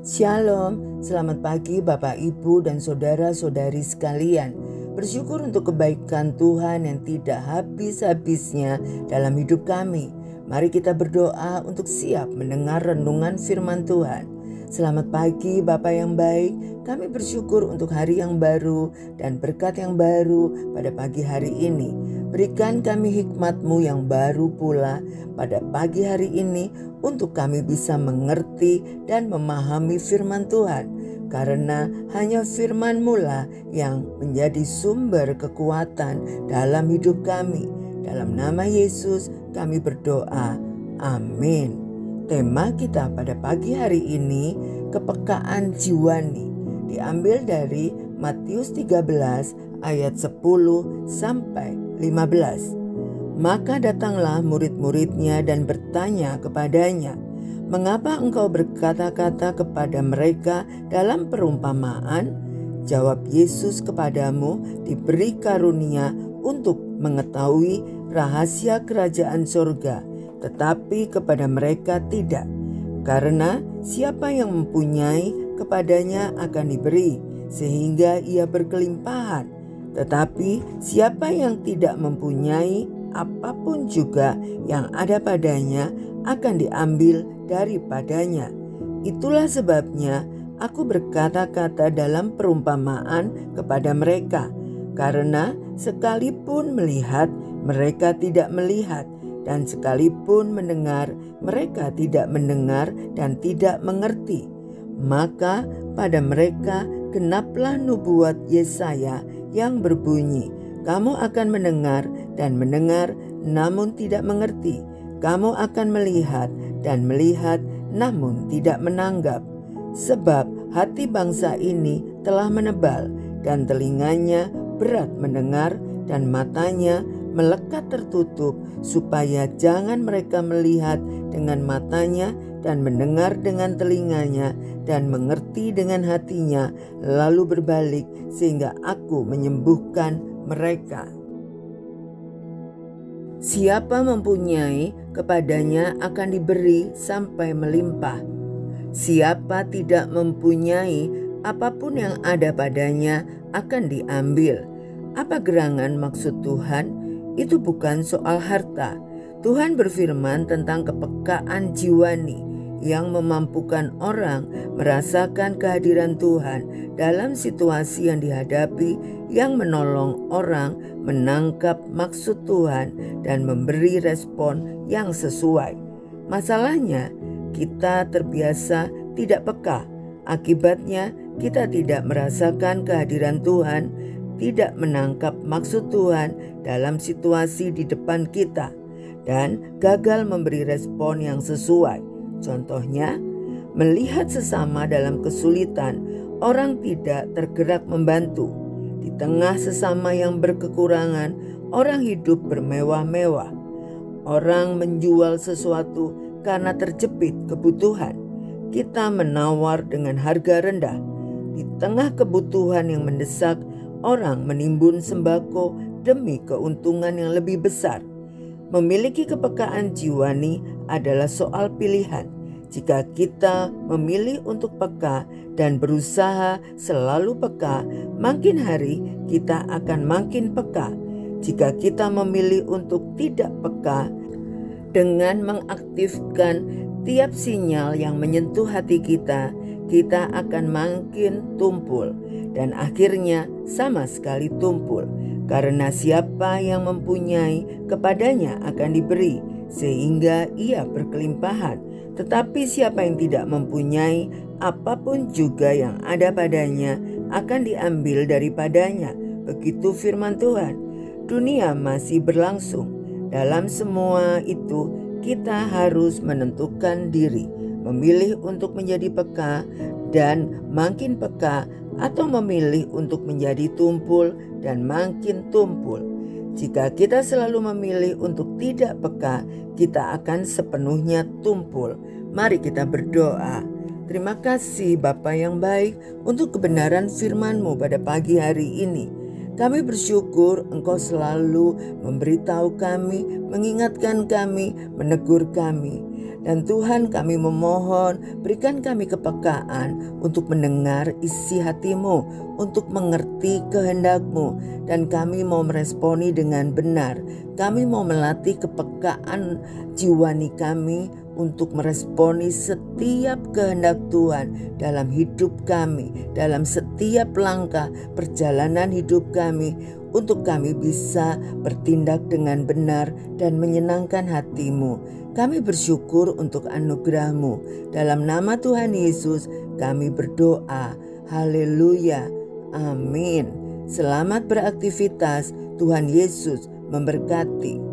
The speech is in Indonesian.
Shalom, selamat pagi Bapak, Ibu, dan saudara-saudari sekalian. Bersyukur untuk kebaikan Tuhan yang tidak habis-habisnya dalam hidup kami. Mari kita berdoa untuk siap mendengar renungan firman Tuhan. Selamat pagi Bapak yang baik, kami bersyukur untuk hari yang baru dan berkat yang baru pada pagi hari ini. Berikan kami hikmat-Mu yang baru pula pada pagi hari ini untuk kami bisa mengerti dan memahami firman Tuhan. Karena hanya firman-Mu lah yang menjadi sumber kekuatan dalam hidup kami. Dalam nama Yesus kami berdoa. Amin. Tema kita pada pagi hari ini, kepekaan jiwani, diambil dari Matius 13 ayat 10 sampai 15. Maka datanglah murid-muridnya dan bertanya kepadanya, "Mengapa engkau berkata-kata kepada mereka dalam perumpamaan?" Jawab Yesus, "Kepadamu diberi karunia untuk mengetahui rahasia kerajaan surga, tetapi kepada mereka tidak. Karena siapa yang mempunyai, kepadanya akan diberi, sehingga ia berkelimpahan. Tetapi siapa yang tidak mempunyai, apapun juga yang ada padanya akan diambil daripadanya. Itulah sebabnya aku berkata-kata dalam perumpamaan kepada mereka, karena sekalipun melihat, mereka tidak melihat, dan sekalipun mendengar, mereka tidak mendengar dan tidak mengerti. Maka pada mereka genaplah nubuat Yesaya yang berbunyi, kamu akan mendengar dan mendengar, namun tidak mengerti. Kamu akan melihat dan melihat, namun tidak menanggap. Sebab hati bangsa ini telah menebal, dan telinganya berat mendengar, dan matanya melekat tertutup, supaya jangan mereka melihat dengan matanya dan mendengar dengan telinganya dan mengerti dengan hatinya, lalu berbalik sehingga aku menyembuhkan mereka. Siapa mempunyai, kepadanya akan diberi sampai melimpah. Siapa tidak mempunyai, apapun yang ada padanya akan diambil." Apa gerangan maksud Tuhan? Itu bukan soal harta. Tuhan berfirman tentang kepekaan jiwani yang memampukan orang merasakan kehadiran Tuhan dalam situasi yang dihadapi, yang menolong orang menangkap maksud Tuhan dan memberi respon yang sesuai. Masalahnya, kita terbiasa tidak peka. Akibatnya, kita tidak merasakan kehadiran Tuhan, tidak menangkap maksud Tuhan dalam situasi di depan kita, dan gagal memberi respon yang sesuai. Contohnya, melihat sesama dalam kesulitan, orang tidak tergerak membantu. Di tengah sesama yang berkekurangan, orang hidup bermewah-mewah. Orang menjual sesuatu karena terjepit kebutuhan. Kita menawar dengan harga rendah. Di tengah kebutuhan yang mendesak, orang menimbun sembako demi keuntungan yang lebih besar. Memiliki kepekaan jiwani adalah soal pilihan. Jika kita memilih untuk peka dan berusaha selalu peka, makin hari kita akan makin peka. Jika kita memilih untuk tidak peka, dengan mengaktifkan tiap sinyal yang menyentuh hati kita, kita akan makin tumpul dan akhirnya sama sekali tumpul. Karena siapa yang mempunyai, kepadanya akan diberi, sehingga ia berkelimpahan. Tetapi siapa yang tidak mempunyai, apapun juga yang ada padanya akan diambil daripadanya. Begitu firman Tuhan. Dunia masih berlangsung. Dalam semua itu, kita harus menentukan diri, memilih untuk menjadi peka dan makin peka, atau memilih untuk menjadi tumpul dan makin tumpul. Jika kita selalu memilih untuk tidak peka, kita akan sepenuhnya tumpul. Mari kita berdoa. Terima kasih Bapa yang baik untuk kebenaran firman-Mu pada pagi hari ini. Kami bersyukur Engkau selalu memberitahu kami, mengingatkan kami, menegur kami. Dan Tuhan, kami memohon berikan kami kepekaan untuk mendengar isi hati-Mu, untuk mengerti kehendak-Mu, dan kami mau meresponi dengan benar. Kami mau melatih kepekaan jiwani kami untuk meresponi setiap kehendak Tuhan dalam hidup kami, dalam setiap langkah perjalanan hidup kami, untuk kami bisa bertindak dengan benar dan menyenangkan hati-Mu. Kami bersyukur untuk anugerah-Mu. Dalam nama Tuhan Yesus kami berdoa. Haleluya. Amin. Selamat beraktivitas. Tuhan Yesus memberkati.